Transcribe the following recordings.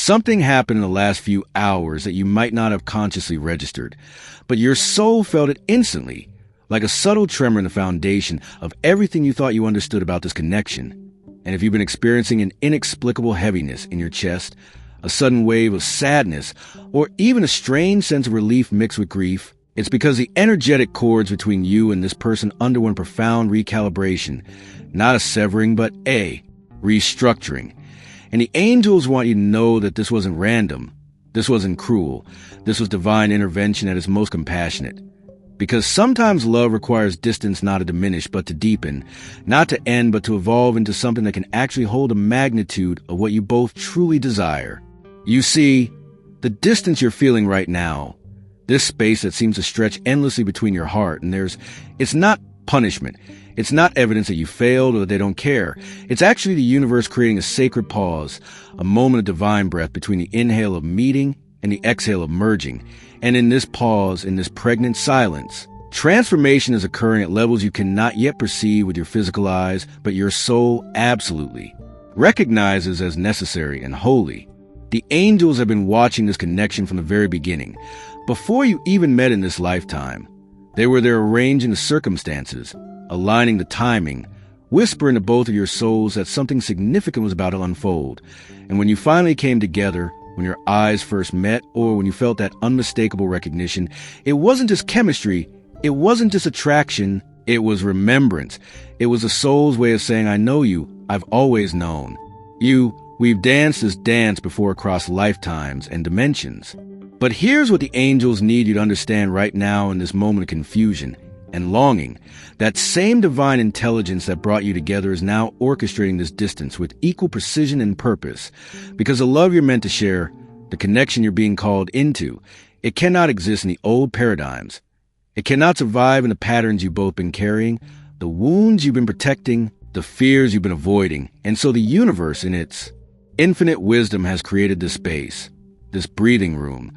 Something happened in the last few hours that you might not have consciously registered, but your soul felt it instantly, like a subtle tremor in the foundation of everything you thought you understood about this connection. And if you've been experiencing an inexplicable heaviness in your chest, a sudden wave of sadness, or even a strange sense of relief mixed with grief, it's because the energetic cords between you and this person underwent profound recalibration, not a severing, but a restructuring. And the angels want you to know that this wasn't random, this wasn't cruel, this was divine intervention at its most compassionate. Because sometimes love requires distance not to diminish, but to deepen, not to end, but to evolve into something that can actually hold a magnitude of what you both truly desire. You see, the distance you're feeling right now, this space that seems to stretch endlessly between your heart, and it's not punishment. It's not evidence that you failed or that they don't care. It's actually the universe creating a sacred pause, a moment of divine breath between the inhale of meeting and the exhale of merging. And in this pause, in this pregnant silence, transformation is occurring at levels you cannot yet perceive with your physical eyes, but your soul absolutely recognizes as necessary and holy. The angels have been watching this connection from the very beginning. Before you even met in this lifetime, they were there arranging the circumstances, aligning the timing, whispering to both of your souls that something significant was about to unfold. And when you finally came together, when your eyes first met, or when you felt that unmistakable recognition, it wasn't just chemistry, it wasn't just attraction, it was remembrance. It was the soul's way of saying, I know you, I've always known. We've danced this dance before across lifetimes and dimensions. But here's what the angels need you to understand right now in this moment of confusion and longing. That same divine intelligence that brought you together is now orchestrating this distance with equal precision and purpose. Because the love you're meant to share, the connection you're being called into, it cannot exist in the old paradigms. It cannot survive in the patterns you've both been carrying, the wounds you've been protecting, the fears you've been avoiding. And so the universe, in its infinite wisdom, has created this space, this breathing room,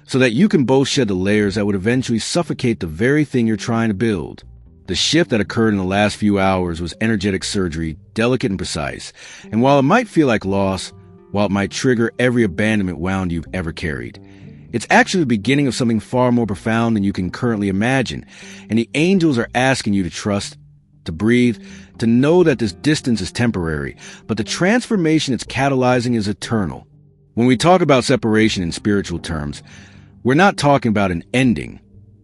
so that you can both shed the layers that would eventually suffocate the very thing you're trying to build. The shift that occurred in the last few hours was energetic surgery, delicate and precise. And while it might feel like loss, while it might trigger every abandonment wound you've ever carried, it's actually the beginning of something far more profound than you can currently imagine. And the angels are asking you to trust, to breathe, to know that this distance is temporary, but the transformation it's catalyzing is eternal. When we talk about separation in spiritual terms, we're not talking about an ending.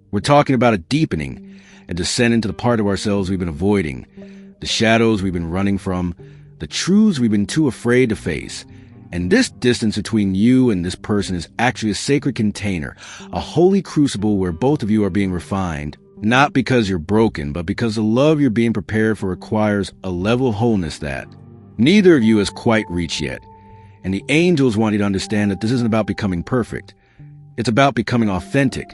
We're talking about a deepening, a descent into the part of ourselves we've been avoiding, the shadows we've been running from, the truths we've been too afraid to face. And this distance between you and this person is actually a sacred container, a holy crucible where both of you are being refined, not because you're broken, but because the love you're being prepared for requires a level of wholeness that neither of you has quite reached yet. And the angels want you to understand that this isn't about becoming perfect. It's about becoming authentic,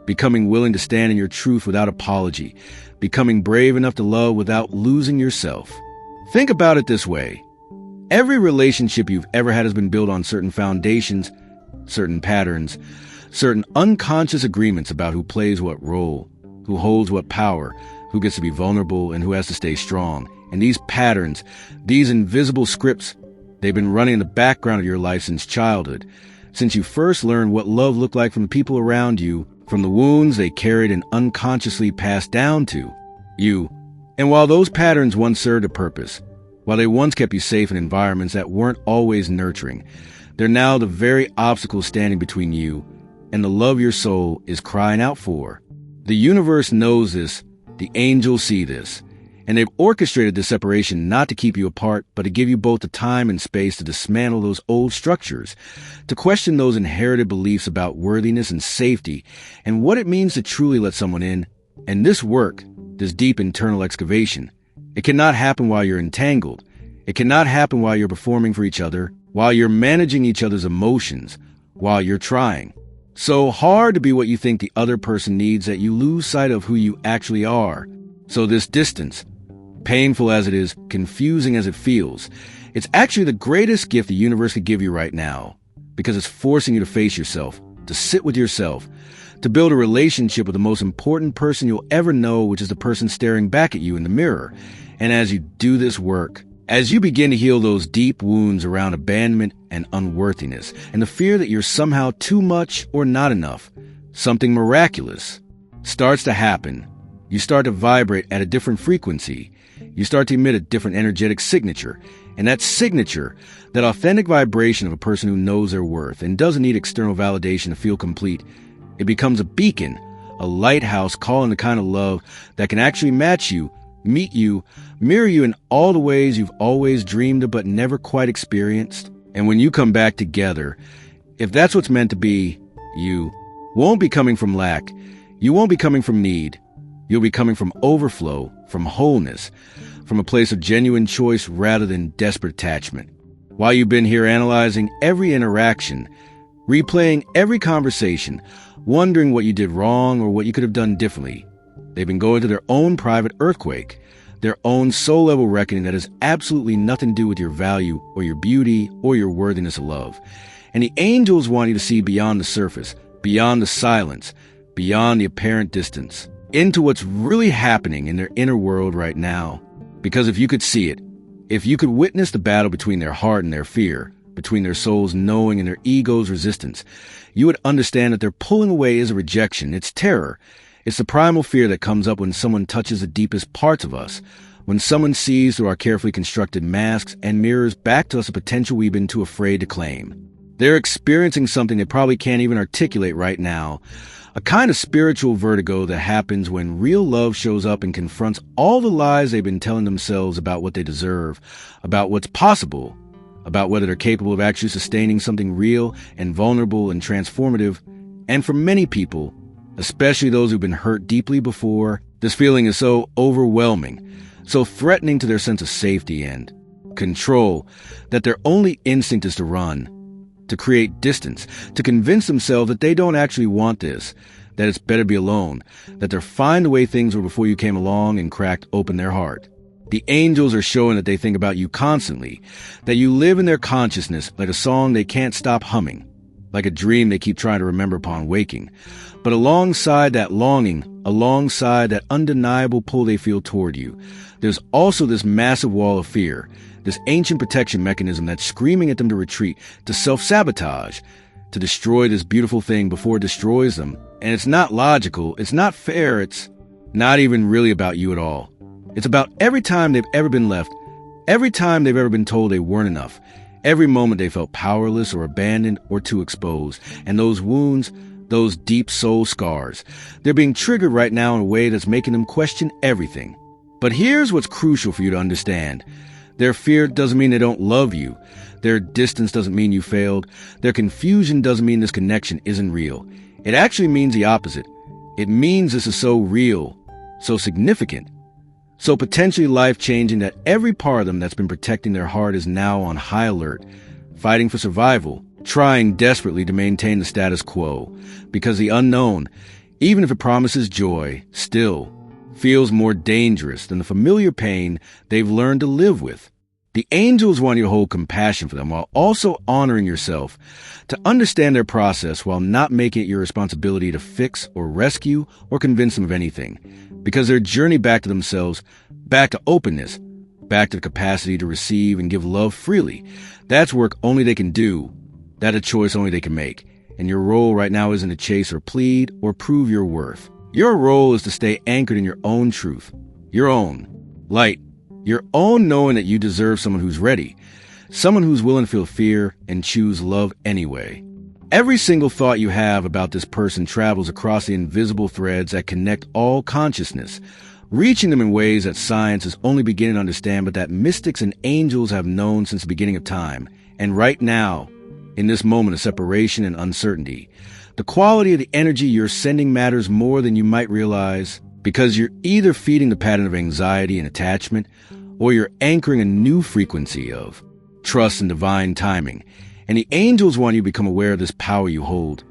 becoming willing to stand in your truth without apology, becoming brave enough to love without losing yourself. Think about it this way. Every relationship you've ever had has been built on certain foundations, certain patterns, certain unconscious agreements about who plays what role, who holds what power, who gets to be vulnerable, and who has to stay strong. And these patterns, these invisible scripts, they've been running in the background of your life since childhood, since you first learned what love looked like from the people around you, from the wounds they carried and unconsciously passed down to you. And while those patterns once served a purpose, while they once kept you safe in environments that weren't always nurturing, they're now the very obstacles standing between you and the love your soul is crying out for. The universe knows this, the angels see this, and they've orchestrated this separation not to keep you apart, but to give you both the time and space to dismantle those old structures, to question those inherited beliefs about worthiness and safety, and what it means to truly let someone in. And this work, this deep internal excavation, it cannot happen while you're entangled. It cannot happen while you're performing for each other, while you're managing each other's emotions, while you're trying so hard to be what you think the other person needs that you lose sight of who you actually are. So this distance, painful as it is, confusing as it feels, it's actually the greatest gift the universe could give you right now, because it's forcing you to face yourself, to sit with yourself, to build a relationship with the most important person you'll ever know, which is the person staring back at you in the mirror. And as you do this work, As you begin to heal those deep wounds around abandonment and unworthiness, and the fear that you're somehow too much or not enough, something miraculous starts to happen. You start to vibrate at a different frequency. You start to emit a different energetic signature. And that signature, that authentic vibration of a person who knows their worth and doesn't need external validation to feel complete, it becomes a beacon, a lighthouse calling the kind of love that can actually match you, meet you, mirror you in all the ways you've always dreamed of but never quite experienced. And when you come back together, if that's what's meant to be, you won't be coming from lack. You won't be coming from need. You'll be coming from overflow, from wholeness, from a place of genuine choice rather than desperate attachment. While you've been here analyzing every interaction, replaying every conversation, wondering what you did wrong or what you could have done differently, they've been going through their own private earthquake, their own soul-level reckoning that has absolutely nothing to do with your value or your beauty or your worthiness of love. And the angels want you to see beyond the surface, beyond the silence, beyond the apparent distance, into what's really happening in their inner world right now. Because if you could see it, if you could witness the battle between their heart and their fear, between their soul's knowing and their ego's resistance, you would understand that their pulling away is a rejection. It's terror. It's the primal fear that comes up when someone touches the deepest parts of us, when someone sees through our carefully constructed masks and mirrors back to us a potential we've been too afraid to claim. They're experiencing something they probably can't even articulate right now, a kind of spiritual vertigo that happens when real love shows up and confronts all the lies they've been telling themselves about what they deserve, about what's possible, about whether they're capable of actually sustaining something real and vulnerable and transformative. And for many people, especially those who've been hurt deeply before, this feeling is so overwhelming, so threatening to their sense of safety and control, that their only instinct is to run, to create distance, to convince themselves that they don't actually want this, that it's better to be alone, that they're fine the way things were before you came along and cracked open their heart. The angels are showing that they think about you constantly, that you live in their consciousness like a song they can't stop humming, like a dream they keep trying to remember upon waking. But alongside that longing, alongside that undeniable pull they feel toward you, there's also this massive wall of fear, this ancient protection mechanism that's screaming at them to retreat, to self-sabotage, to destroy this beautiful thing before it destroys them. And it's not logical, it's not fair, it's not even really about you at all. It's about every time they've ever been left, every time they've ever been told they weren't enough, every moment they felt powerless or abandoned or too exposed. And those wounds, those deep soul scars, they're being triggered right now in a way that's making them question everything. But here's what's crucial for you to understand. Their fear doesn't mean they don't love you. Their distance doesn't mean you failed. Their confusion doesn't mean this connection isn't real. It actually means the opposite. It means this is so real, so significant, so potentially life-changing that every part of them that's been protecting their heart is now on high alert, fighting for survival, trying desperately to maintain the status quo, because the unknown, even if it promises joy, still feels more dangerous than the familiar pain they've learned to live with. The angels want you to hold compassion for them while also honoring yourself, to understand their process while not making it your responsibility to fix or rescue or convince them of anything, because their journey back to themselves, back to openness, back to the capacity to receive and give love freely, that's work only they can do, that's a choice only they can make. And your role right now isn't to chase or plead or prove your worth. Your role is to stay anchored in your own truth, your own light, your own knowing that you deserve someone who's ready, someone who's willing to feel fear and choose love anyway. Every single thought you have about this person travels across the invisible threads that connect all consciousness, reaching them in ways that science is only beginning to understand, but that mystics and angels have known since the beginning of time. And right now, in this moment of separation and uncertainty, the quality of the energy you're sending matters more than you might realize, because you're either feeding the pattern of anxiety and attachment, or you're anchoring a new frequency of trust and divine timing. And the angels want you to become aware of this power you hold,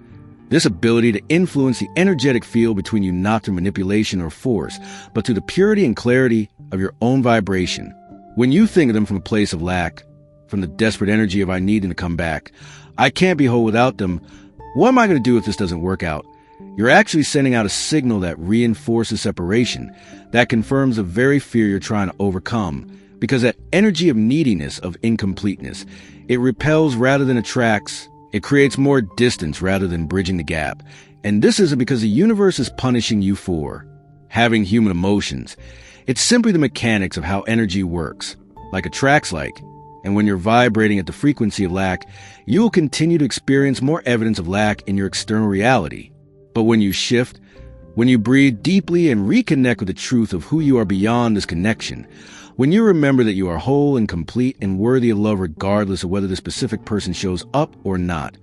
this ability to influence the energetic field between you, not through manipulation or force, but through the purity and clarity of your own vibration. When you think of them from a place of lack, from the desperate energy of I need them to come back, I can't be whole without them, what am I going to do if this doesn't work out? You're actually sending out a signal that reinforces separation, that confirms the very fear you're trying to overcome, because that energy of neediness, of incompleteness, it repels rather than attracts. It creates more distance rather than bridging the gap. And this isn't because the universe is punishing you for having human emotions. It's simply the mechanics of how energy works, like attracts like. And when you're vibrating at the frequency of lack, you will continue to experience more evidence of lack in your external reality. But when you shift, when you breathe deeply and reconnect with the truth of who you are beyond this connection, when you remember that you are whole and complete and worthy of love regardless of whether the specific person shows up or not,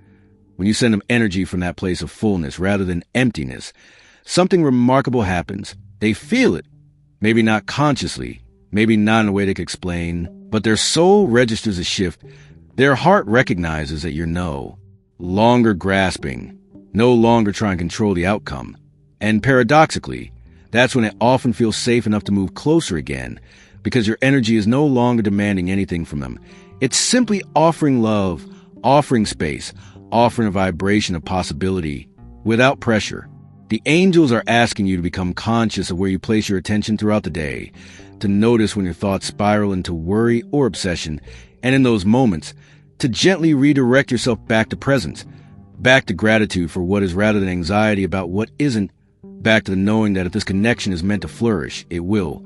when you send them energy from that place of fullness rather than emptiness, something remarkable happens. They feel it. Maybe not consciously, maybe not in a way they can explain, but their soul registers a shift. Their heart recognizes that you're no longer grasping, no longer trying to control the outcome. And paradoxically, that's when it often feels safe enough to move closer again, because your energy is no longer demanding anything from them. It's simply offering love, offering space, offering a vibration of possibility without pressure. The angels are asking you to become conscious of where you place your attention throughout the day, to notice when your thoughts spiral into worry or obsession, and in those moments, to gently redirect yourself back to presence, back to gratitude for what is rather than anxiety about what isn't, back to the knowing that if this connection is meant to flourish, it will.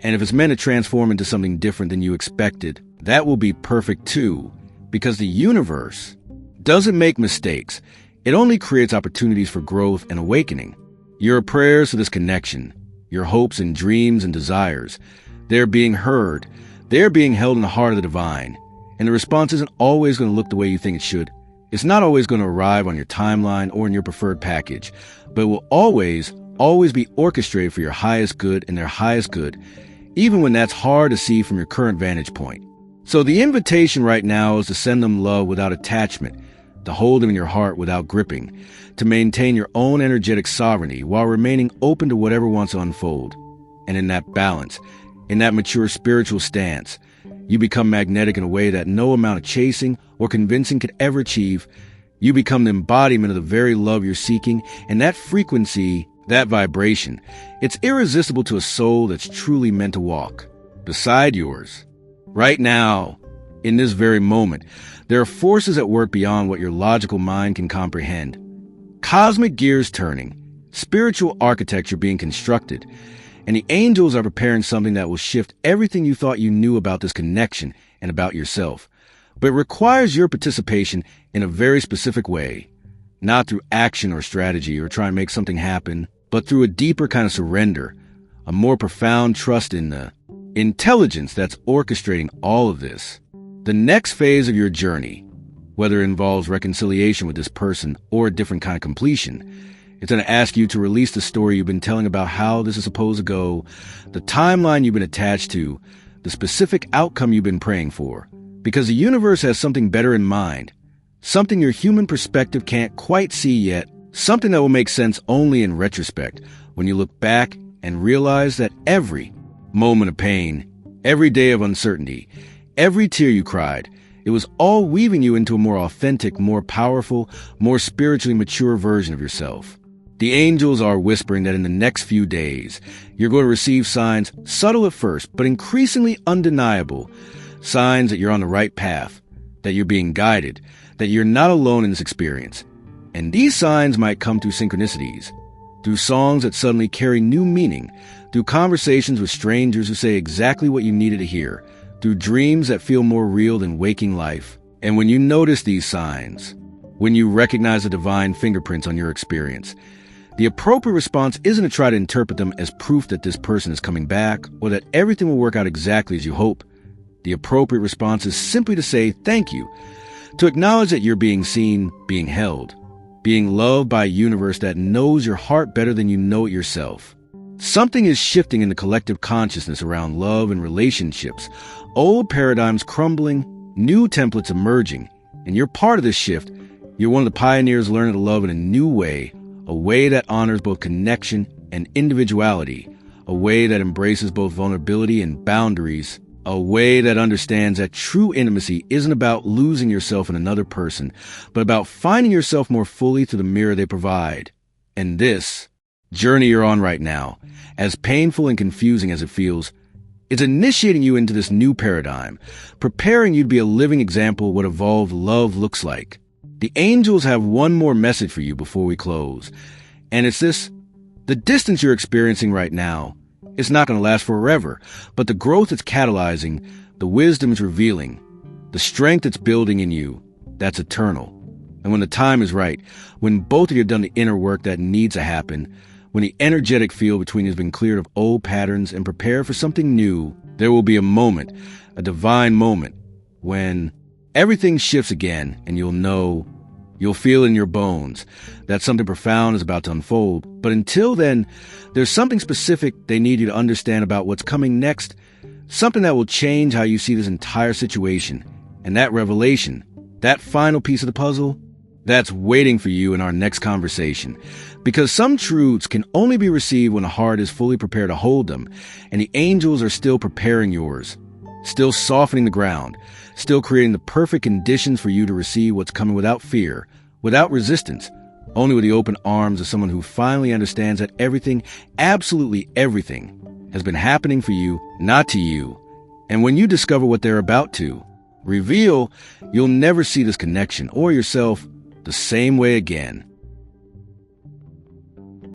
And if it's meant to transform into something different than you expected, that will be perfect too, because the universe doesn't make mistakes. It only creates opportunities for growth and awakening. Your prayers for this connection, your hopes and dreams and desires, they're being heard. They're being held in the heart of the divine. And the response isn't always going to look the way you think it should. It's not always going to arrive on your timeline or in your preferred package, but it will always be orchestrated for your highest good and their highest good, even when that's hard to see from your current vantage point. So the invitation right now is to send them love without attachment, to hold them in your heart without gripping, to maintain your own energetic sovereignty while remaining open to whatever wants to unfold. And in that balance, in that mature spiritual stance, you become magnetic in a way that no amount of chasing or convincing could ever achieve. You become the embodiment of the very love you're seeking, and that frequency, that vibration, it's irresistible to a soul that's truly meant to walk beside yours. Right now, in this very moment, there are forces at work beyond what your logical mind can comprehend. Cosmic gears turning, spiritual architecture being constructed, and the angels are preparing something that will shift everything you thought you knew about this connection and about yourself. But it requires your participation in a very specific way, not through action or strategy or trying to make something happen, but through a deeper kind of surrender, a more profound trust in the intelligence that's orchestrating all of this. The next phase of your journey, whether it involves reconciliation with this person or a different kind of completion, it's going to ask you to release the story you've been telling about how this is supposed to go, the timeline you've been attached to, the specific outcome you've been praying for. Because the universe has something better in mind, something your human perspective can't quite see yet, something that will make sense only in retrospect, when you look back and realize that every moment of pain, every day of uncertainty, every tear you cried, it was all weaving you into a more authentic, more powerful, more spiritually mature version of yourself. The angels are whispering that in the next few days, you're going to receive signs, subtle at first, but increasingly undeniable, signs that you're on the right path, that you're being guided, that you're not alone in this experience. And these signs might come through synchronicities, through songs that suddenly carry new meaning, through conversations with strangers who say exactly what you needed to hear, through dreams that feel more real than waking life. And when you notice these signs, when you recognize the divine fingerprints on your experience, the appropriate response isn't to try to interpret them as proof that this person is coming back or that everything will work out exactly as you hope. The appropriate response is simply to say thank you, to acknowledge that you're being seen, being held, being loved by a universe that knows your heart better than you know it yourself. Something is shifting in the collective consciousness around love and relationships, old paradigms crumbling, new templates emerging, and you're part of this shift. You're one of the pioneers learning to love in a new way, a way that honors both connection and individuality, a way that embraces both vulnerability and boundaries, a way that understands that true intimacy isn't about losing yourself in another person, but about finding yourself more fully through the mirror they provide. And this journey you're on right now, as painful and confusing as it feels, It's initiating you into this new paradigm, preparing you to be a living example of what evolved love looks like. The angels have one more message for you before we close, and it's this: the distance you're experiencing right now, it's not going to last forever, but the growth it's catalyzing, the wisdom it's revealing, the strength it's building in you, that's eternal. And when the time is right, when both of you have done the inner work that needs to happen, when the energetic field between you has been cleared of old patterns and prepared for something new, there will be a moment, a divine moment, when everything shifts again and you'll feel in your bones that something profound is about to unfold. But until then, there's something specific they need you to understand about what's coming next, something that will change how you see this entire situation. And that revelation, that final piece of the puzzle, that's waiting for you in our next conversation. Because some truths can only be received when the heart is fully prepared to hold them, and the angels are still preparing yours, still softening the ground, still creating the perfect conditions for you to receive what's coming without fear, without resistance, only with the open arms of someone who finally understands that everything, absolutely everything, has been happening for you, not to you. And when you discover what they're about to reveal, you'll never see this connection or yourself the same way again.